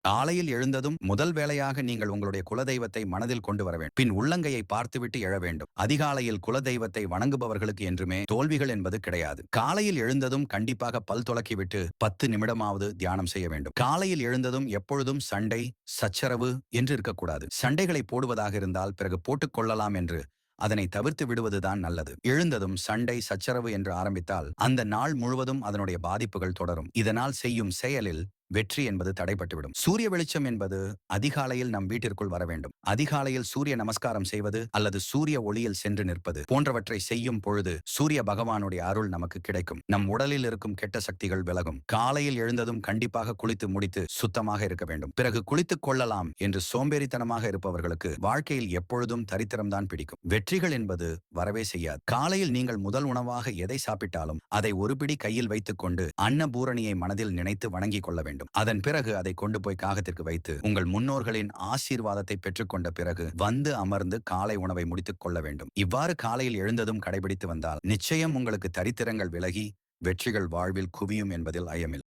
காலையில் எழுந்ததும் முதல் வேளையாக நீங்கள் உங்களுடைய குலதெய்வத்தை மனதில் கொண்டு வர வேண்டும். பின் உள்ளங்கையை பார்த்துவிட்டு எழ வேண்டும். அதிகாலையில் குலதெய்வத்தை வணங்குபவர்களுக்கு என்றுமே தோல்விகள் என்பது கிடையாது. காலையில் எழுந்ததும் கண்டிப்பாக பல் துலக்கிவிட்டு 10 நிமிடமாவது தியானம் செய்ய வேண்டும். காலையில் எழுந்ததும் எப்பொழுதும் சண்டை, சச்சரவு என்று இருக்கக்கூடாது. சண்டைகளை போடுவதாக இருந்தால் பிறகு போட்டுக் கொள்ளலாம் என்று அதனை தவிர்த்து விடுவதுதான் நல்லது. எழுந்ததும் சண்டை, சச்சரவு என்று ஆரம்பித்தால் அந்த நாள் முழுவதும் அதனுடைய பாதிப்புகள் தொடரும். இதனால் செய்யும் செயலில் வெற்றி என்பது தடைப்பட்டுவிடும். சூரிய வெளிச்சம் என்பது அதிகாலையில் நம் வீட்டிற்குள் வர வேண்டும். அதிகாலையில் சூரிய நமஸ்காரம் செய்வது அல்லது சூரிய ஒளியில் சென்று நிற்பது போன்றவற்றை செய்யும் பொழுது சூரிய பகவானுடைய அருள் நமக்கு கிடைக்கும். நம் உடலில் இருக்கும் கெட்ட சக்திகள் விலகும். காலையில் எழுந்ததும் கண்டிப்பாக குளித்து முடித்து சுத்தமாக இருக்க வேண்டும். பிறகு குளித்துக் கொள்ளலாம் என்று சோம்பேறித்தனமாக இருப்பவர்களுக்கு வாழ்க்கையில் எப்பொழுதும் தரித்திரம்தான் பிடிக்கும். வெற்றிகள் என்பது வரவே செய்யாது. காலையில் நீங்கள் முதல் உணவாக எதை சாப்பிட்டாலும் அதை ஒரு பிடி கையில் வைத்துக் கொண்டு அன்னபூரணியை மனதில் நினைத்து வணங்கிக் கொள்ள வேண்டும். அதன் பிறகு அதை கொண்டு போய் காகத்திற்கு வைத்து உங்கள் முன்னோர்களின் ஆசீர்வாதத்தை பெற்றுக்கொண்ட பிறகு வந்து அமர்ந்து காலை உணவை முடித்துக் கொள்ள வேண்டும். இவ்வாறு காலையில் எழுந்ததும் கடைபிடித்து வந்தால் நிச்சயம் உங்களுக்கு தரித்திரங்கள் விலகி வெற்றிகள் வாழ்வில் குவியும் என்பதில் ஐயமில்லை.